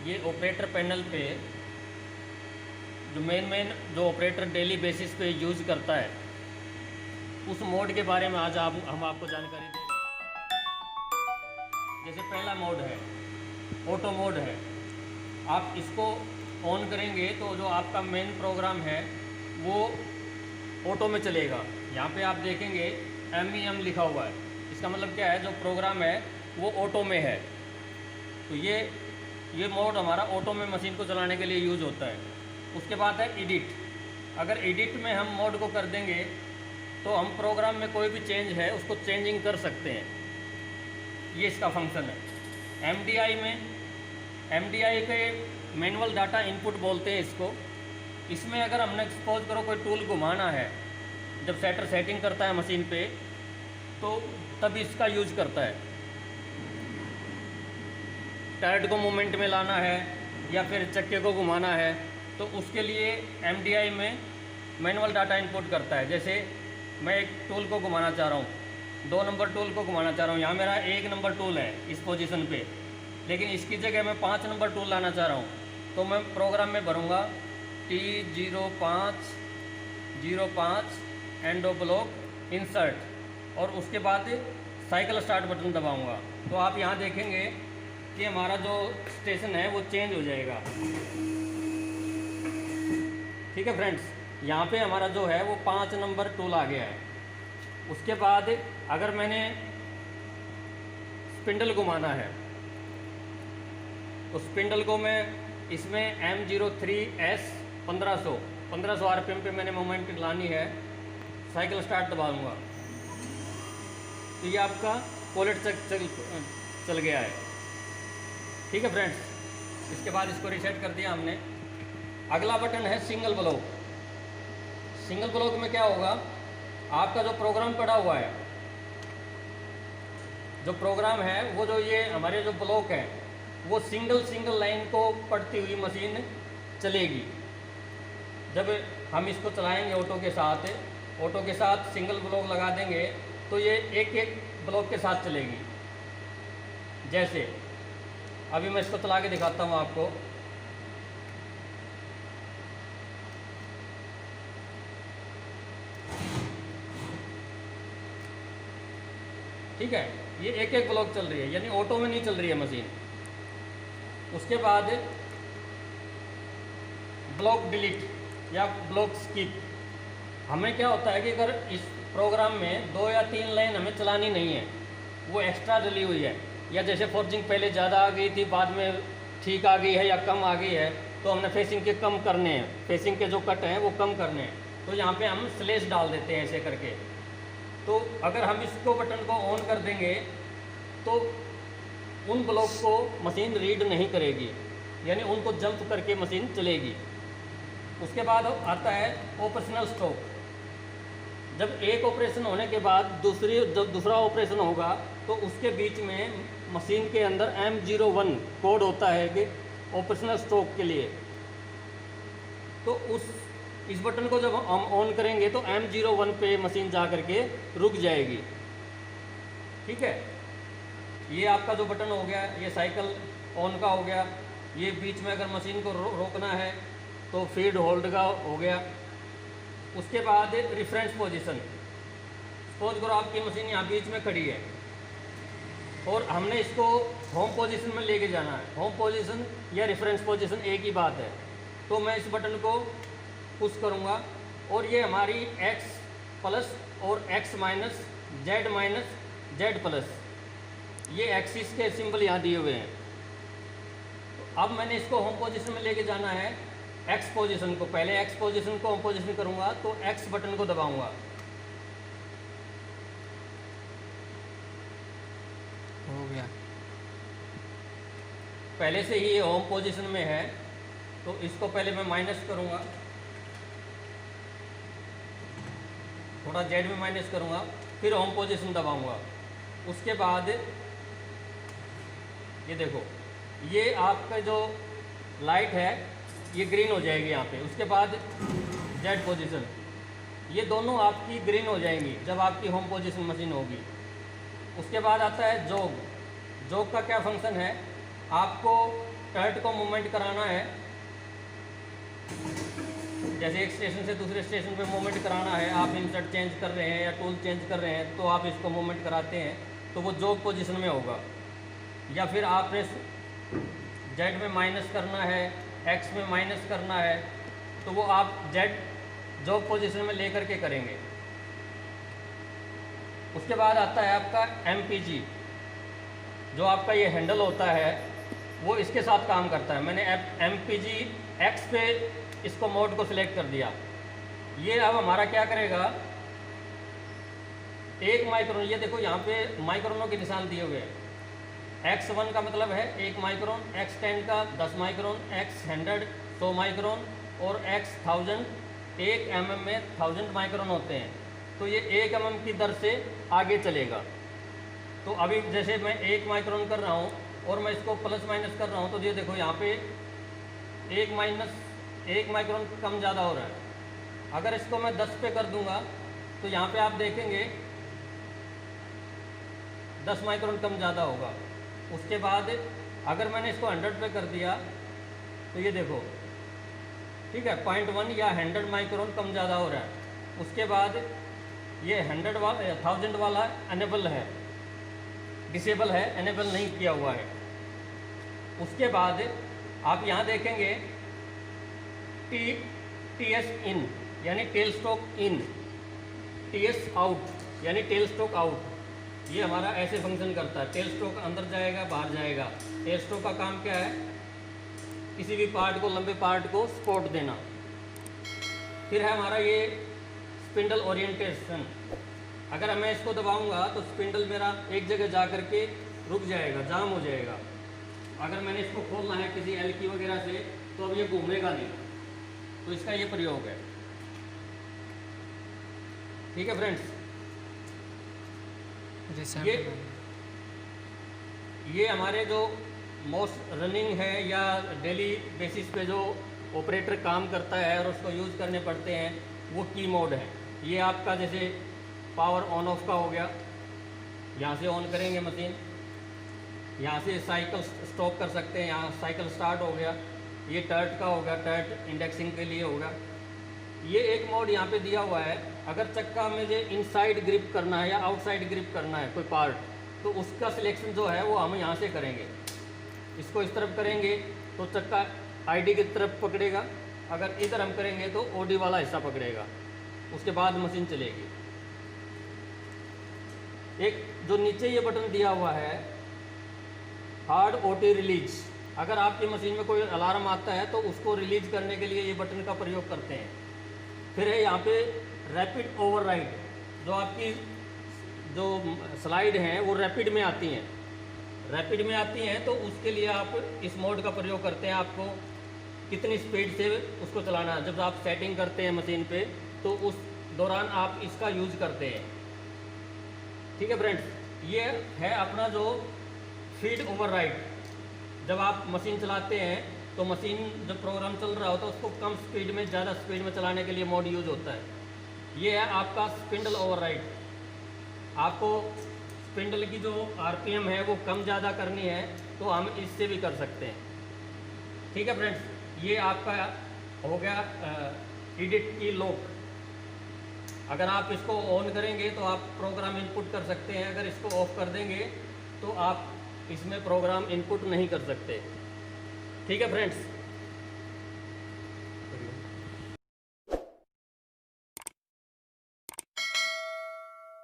ये operator panel पे जो मेन जो ऑपरेटर डेली बेसिस पे यूज़ करता है उस मोड के बारे में आज हम आपको जानकारी दें। जैसे पहला मोड है ऑटो मोड है। आप इसको ऑन करेंगे तो जो आपका मेन प्रोग्राम है वो ऑटो में चलेगा। यहाँ पे आप देखेंगे MEM लिखा हुआ है। इसका मतलब क्या है, जो प्रोग्राम है वो ऑटो में है। तो ये मोड हमारा ऑटो में मशीन को चलाने के लिए यूज़ होता है। उसके बाद है एडिट। अगर एडिट में हम मोड को कर देंगे तो हम प्रोग्राम में कोई भी चेंज है उसको चेंजिंग कर सकते हैं। ये इसका फंक्शन है। MDI के मैनुअल डाटा इनपुट बोलते हैं इसको। इसमें अगर हमने सपोज करो कोई टूल घुमाना है, जब सेटर सेटिंग करता है मशीन पे तो तब इसका यूज करता है। टायर्ड को मूवमेंट में लाना है या फिर चक्के को घुमाना है तो उसके लिए MDI में मैनुअल डाटा इनपुट करता है। जैसे मैं एक टूल को घुमाना चाह रहा हूँ, 2 नंबर टूल को घुमाना चाह रहा हूँ। यहाँ मेरा 1 नंबर टूल है इस पोजीशन पे, लेकिन इसकी जगह मैं 5 नंबर टूल लाना चाह रहा हूँ। तो मैं प्रोग्राम में भरूँगा T0505 एंडो ब्लॉक इंसर्ट और उसके बाद साइकिल स्टार्ट बटन दबाऊँगा। तो आप यहाँ देखेंगे कि हमारा जो स्टेशन है वो चेंज हो जाएगा। ठीक है फ्रेंड्स, यहाँ पे हमारा जो है वो 5 नंबर टूल आ गया है। उसके बाद अगर मैंने स्पिंडल घुमाना है तो स्पिंडल को मैं इसमें M03S 1500 RPM पे मैंने मोमेंट लानी है। साइकिल स्टार्ट दबाऊंगा तो ये आपका पोलेट चल गया है। ठीक है फ्रेंड्स, इसके बाद इसको रीसेट कर दिया हमने। अगला बटन है सिंगल ब्लॉक। सिंगल ब्लॉक में क्या होगा, आपका जो प्रोग्राम पड़ा हुआ है, जो प्रोग्राम है वो जो ये हमारे जो ब्लॉक है वो सिंगल लाइन को पढ़ती हुई मशीन चलेगी। जब हम इसको चलाएंगे ऑटो के साथ सिंगल ब्लॉक लगा देंगे तो ये एक ब्लॉक के साथ चलेगी। जैसे अभी मैं इसको चला के दिखाता हूँ आपको। ठीक है, ये एक ब्लॉक चल रही है, यानी ऑटो में नहीं चल रही है मशीन। उसके बाद ब्लॉक डिलीट या ब्लॉक स्किप। हमें क्या होता है कि अगर इस प्रोग्राम में 2 या 3 लाइन हमें चलानी नहीं है, वो एक्स्ट्रा डली हुई है, या जैसे फोर्जिंग पहले ज़्यादा आ गई थी बाद में ठीक आ गई है या कम आ गई है, तो हमने फेसिंग के कम करने हैं, फेसिंग के जो कट हैं वो कम करने हैं, तो यहाँ पे हम स्लेश डाल देते हैं ऐसे करके। तो अगर हम इसको बटन को ऑन कर देंगे तो उन ब्लॉक को मशीन रीड नहीं करेगी, यानी उनको जंप करके मशीन चलेगी। उसके बाद आता है ऑपरेशनल स्टॉप। जब एक ऑपरेशन होने के बाद जब दूसरा ऑपरेशन होगा तो उसके बीच में मशीन के अंदर M01 कोड होता है कि ऑपरेशनल स्टॉप के लिए। तो इस बटन को जब हम ऑन करेंगे तो M01 पे मशीन जा करके रुक जाएगी। ठीक है, ये आपका जो बटन हो गया, ये साइकिल ऑन का हो गया। ये बीच में अगर मशीन को रोकना है तो फीड होल्ड का हो गया। उसके बाद रिफरेंस पोजीशन। सपोज करो आपकी मशीन यहाँ बीच में खड़ी है और हमने इसको होम पोजीशन में लेके जाना है। होम पोजीशन या रेफरेंस पोजीशन एक ही बात है। तो मैं इस बटन को पुश करूँगा और ये हमारी X प्लस और X माइनस Z प्लस, ये एक्सिस के सिंबल यहाँ दिए हुए हैं। तो अब मैंने इसको होम पोजीशन में लेके जाना है। X पोजीशन को, पहले X पोजीशन को होम पोजीशन करूँगा तो X बटन को दबाऊँगा। हो गया। पहले से ही ये होम पोजीशन में है तो इसको पहले मैं माइनस करूँगा, थोड़ा Z में माइनस करूँगा, फिर होम पोजीशन दबाऊँगा। उसके बाद ये देखो, ये आपका जो लाइट है ये ग्रीन हो जाएगी यहाँ पे। उसके बाद Z पोजीशन, ये दोनों आपकी ग्रीन हो जाएंगी जब आपकी होम पोजीशन मशीन होगी। उसके बाद आता है जॉग। जॉग का क्या फंक्शन है, आपको टर्ट को मूवमेंट कराना है, जैसे एक स्टेशन से दूसरे स्टेशन पे मूवमेंट कराना है, आप इंसर्ट चेंज कर रहे हैं या टूल चेंज कर रहे हैं तो आप इसको मूवमेंट कराते हैं तो वो जॉब पोजीशन में होगा। या फिर आपने जेड में माइनस करना है, एक्स में माइनस करना है, तो वो आप जेड जॉब पोजीशन में लेकर के करेंगे। उसके बाद आता है आपका MPG, जो आपका ये हैंडल होता है वो इसके साथ काम करता है। मैंने MPG X पे इसको मोड को सिलेक्ट कर दिया। ये अब हमारा क्या करेगा, 1 माइक्रोन, ये देखो यहाँ पे माइक्रोनों के निशान दिए हुए हैं। X1 का मतलब है 1 माइक्रोन, X10 का 10 माइक्रोन, X100 100 माइक्रोन और X1000 1 mm में 1000 माइक्रोन होते हैं। तो ये 1 mm की दर से आगे चलेगा। तो अभी जैसे मैं 1 माइक्रोन कर रहा हूँ और मैं इसको प्लस माइनस कर रहा हूँ, तो ये देखो यहाँ पे 1 माइक्रोन कम ज़्यादा हो रहा है। अगर इसको मैं 10 पे कर दूंगा तो यहाँ पे आप देखेंगे 10 माइक्रोन कम ज़्यादा होगा। उसके बाद अगर मैंने इसको 100 पे कर दिया तो ये देखो, ठीक है, 0.1 या 100 माइक्रोन कम ज़्यादा हो रहा है। उसके बाद ये 1000 वाला अनेबल है, डिसेबल है, एनेबल नहीं किया हुआ है। उसके बाद आप यहाँ देखेंगे TS इन यानी tail stroke in, TS out यानी टेल स्ट्रोक आउट। ये हमारा ऐसे फंक्शन करता है, टेल स्ट्रोक अंदर जाएगा बाहर जाएगा। टेल स्ट्रोक का काम क्या है, किसी भी पार्ट को, लंबे पार्ट को सपोर्ट देना। फिर है हमारा ये स्पिंडल ओरिएंटेशन। अगर मैं इसको दबाऊंगा तो स्पिंडल मेरा एक जगह जा कर के रुक जाएगा, जाम हो जाएगा। अगर मैंने इसको खोलना है किसी एलकी वगैरह से तो अब ये घूमेगा नहीं। तो इसका ये प्रयोग है। ठीक है फ्रेंड्स, ये हमारे जो मोस्ट रनिंग है या डेली बेसिस पे जो ऑपरेटर काम करता है और उसको यूज़ करने पड़ते हैं वो की मोड है। ये आपका जैसे पावर ऑन ऑफ का हो गया, यहाँ से ऑन करेंगे मशीन, यहाँ से साइकिल स्टॉप कर सकते हैं, यहाँ साइकिल स्टार्ट हो गया। ये टर्ट का होगा, टर्ट इंडेक्सिंग के लिए होगा। ये एक मोड यहाँ पे दिया हुआ है। अगर चक्का में जो इनसाइड ग्रिप करना है या आउटसाइड ग्रिप करना है कोई पार्ट, तो उसका सिलेक्शन जो है वो हम यहाँ से करेंगे। इसको इस तरफ करेंगे तो चक्का ID की तरफ पकड़ेगा, अगर इधर हम करेंगे तो OD वाला हिस्सा पकड़ेगा। उसके बाद मशीन चलेगी। एक जो नीचे ये बटन दिया हुआ है हार्ड OT रिलीज, अगर आपकी मशीन में कोई अलार्म आता है तो उसको रिलीज करने के लिए ये बटन का प्रयोग करते हैं। फिर है यहाँ पे रैपिड ओवरराइड, जो आपकी जो स्लाइड हैं वो रैपिड में आती हैं, रैपिड में आती हैं तो उसके लिए आप इस मोड का प्रयोग करते हैं। आपको कितनी स्पीड से उसको चलाना है, जब आप सेटिंग करते हैं मशीन पे तो उस दौरान आप इसका यूज करते हैं। ठीक है फ्रेंड्स, ये है अपना जो फीड ओवरराइड। जब आप मशीन चलाते हैं तो मशीन जब प्रोग्राम चल रहा होता है उसको कम स्पीड में ज़्यादा स्पीड में चलाने के लिए मोड यूज होता है। ये है आपका स्पिंडल ओवरराइड। आपको स्पिंडल की जो RPM है वो कम ज़्यादा करनी है तो हम इससे भी कर सकते हैं। ठीक है फ्रेंड्स, ये आपका हो गया एडिट की लॉक। अगर आप इसको ऑन करेंगे तो आप प्रोग्राम इनपुट कर सकते हैं, अगर इसको ऑफ कर देंगे तो आप इसमें प्रोग्राम इनपुट नहीं कर सकते। ठीक है फ्रेंड्स।